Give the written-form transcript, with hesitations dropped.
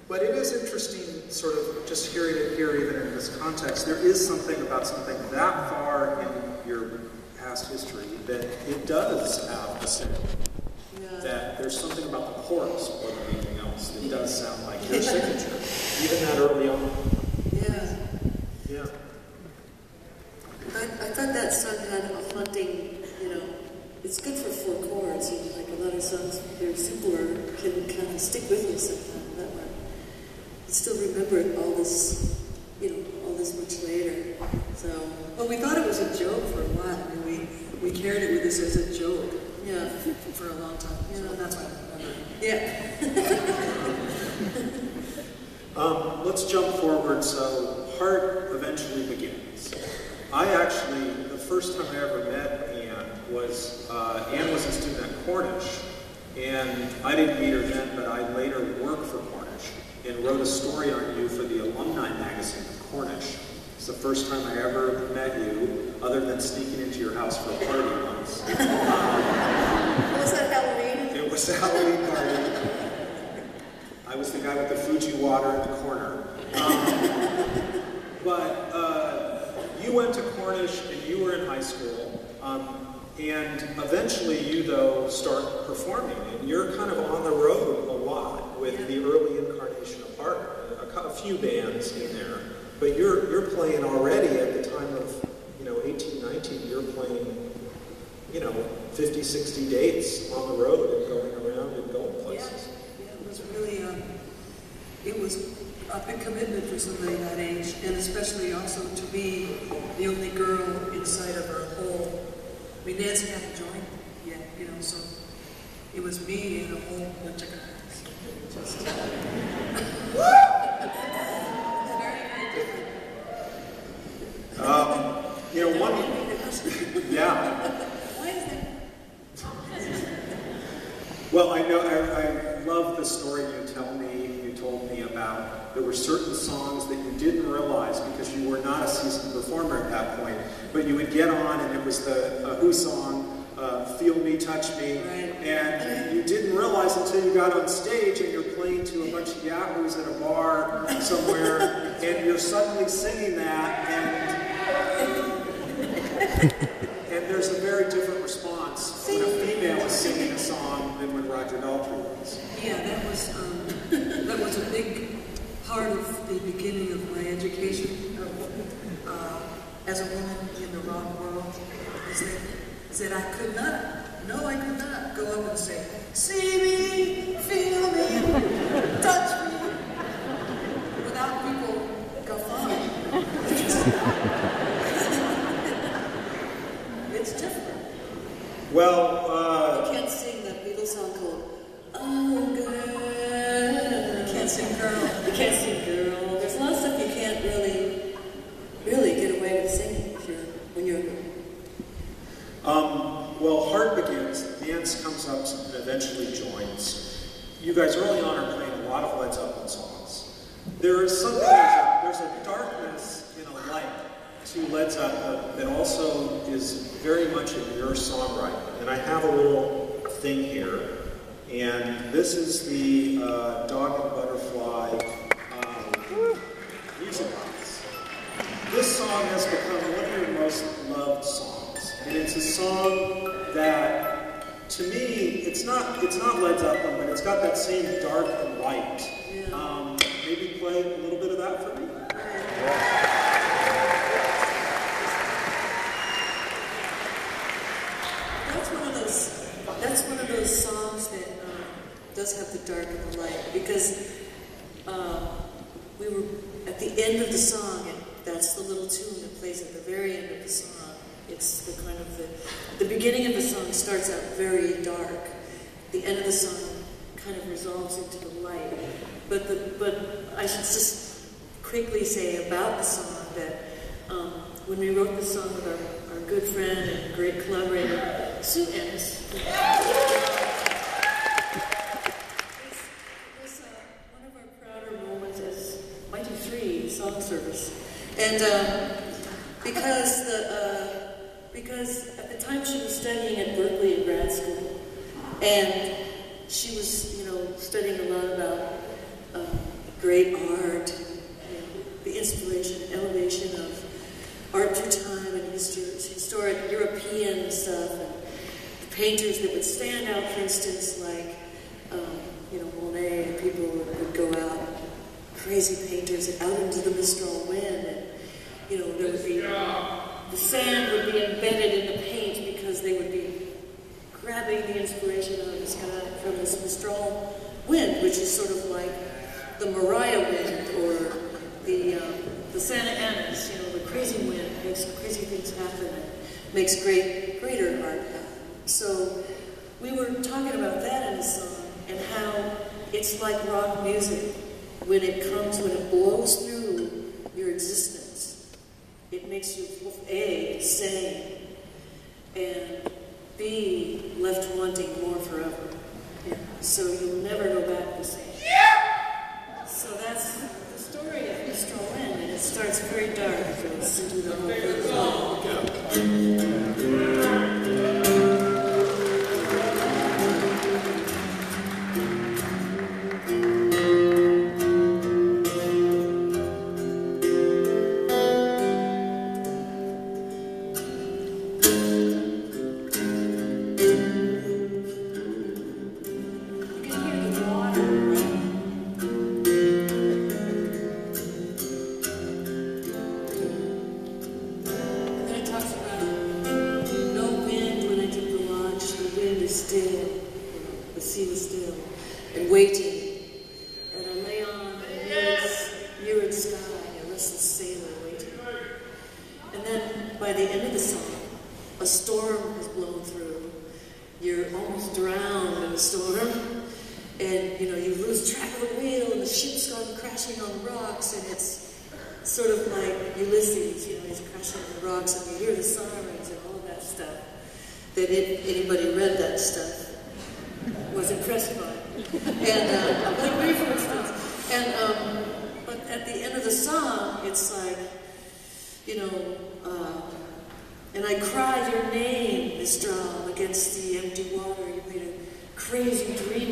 But it is interesting, sort of, just hearing it here, even in this context. There is something about something that far in your past history that it does have a sound. Yeah. That there's something about the chorus more than anything else that does sound like your signature, even that early on. Yeah. Yeah. I thought that song had a haunting, it's good for 4 chords, like a lot of songs, they're simpler, can kind of stick with you sometime, that one. I still remember it all this much later. So, well, we thought it was a joke for a while. I mean, we carried it with us as a joke. Yeah, for a long time. Yeah, so that's why I remember. Yeah. Let's jump forward. So, Heart eventually begins. The first time I ever met Anne was a student at Cornish, and I didn't meet her then, but I later worked for Cornish and wrote a story on you for the alumni magazine of Cornish. It's the first time I ever met you, other than sneaking into your house for a party once. Was that Halloween? It was a Halloween party. I was the guy with the Fuji water in the corner. You went to Cornish and you were in high school, and eventually you, though, start performing, and you're kind of on the road a lot with the early incarnation of Heart. A few bands in there, but you're playing already at the time of 18, 19. You're playing 50, 60 dates on the road and going around and going places. Yeah, it was really it was a big commitment for somebody that age, and especially also to be the only girl inside of her whole. I mean, Nancy hadn't joined yet, so it was me and a whole bunch of guys. Just Why is that? Well, I love the story you told me about. There were certain songs that you didn't realize because you were not a seasoned performer at that point, but you would get on and it was the Ooooo song, Feel Me, Touch Me, and you didn't realize until you got on stage and you're playing to a bunch of yahoos at a bar somewhere, and you're suddenly singing that, and there's a very different response when a female is singing a song than when Roger Daltrey was. Yeah, that was a big part of the beginning of my education as a woman in the rock world. Is that I could not go up and say, see me, feel me, touch me, without people guffawing. It's different. Well, you can't sing that Beatles song called Oh Girl. You can't sing Girl. You can't sing Girl. There's a lot of stuff you can't really get away with singing when you're a girl. Well, Heart begins, the dance comes up and eventually joins. You guys early on are playing a lot of Led Zeppelin songs. There is something, there's a darkness and a light to Led Zeppelin that also is very much in your songwriting. And I have a little thing here, and this is the Dog and Butterfly music box. This song has become one of your most loved songs. And it's a song that, to me, it's not Led Zeppelin, but it's got that same dark and light. Yeah. Maybe play a little bit of that for me. That's one of those songs that does have the dark and the light, because we were at the end of the song, and that's the little tune that plays at the very end of the song. It's the kind of the beginning of the song starts out very dark. The end of the song kind of resolves into the light. But I should just quickly say about the song that when we wrote the song with our good friend and great collaborator, Sue Ennis, it was one of our prouder moments as Mighty Three song service. And because at the time she was studying at Berkeley in grad school, and she was, studying a lot about great art, the inspiration, elevation of art through time and history, historic European stuff, and the painters that would stand out, for instance, like, Monet, and people would go out, crazy painters, out into the Mistral Wind, and, there would be, the sand would be embedded in the paint because they would be grabbing the inspiration out of the sky from this Mistral Wind, which is sort of like the Benaroya Wind, or the Santa Ana's, the crazy wind makes crazy things happen and makes greater art happen. So we were talking about that in the song, and how it's like rock music. When it blows through your existence, it makes you, A, sane, and B, left wanting more forever. So you'll never go back the same. So that's the story of Mistral Wind, and it starts very dark. You'll listen to the whole thing. Still, the sea was still, and waiting, and I lay on a mirrored sky, a restless sailor waiting. And then, by the end of the song, a storm has blown through. You're almost drowned in a storm, and you lose track of the wheel, and the ship's gone crashing on rocks, and it's sort of like Ulysses, he's crashing on the rocks, and you hear the sirens and all of that stuff. That anybody read that stuff was impressed by. And like me, for instance. And but at the end of the song, it's like, and I cried your name, Mistral, against the empty water. You made a crazy dream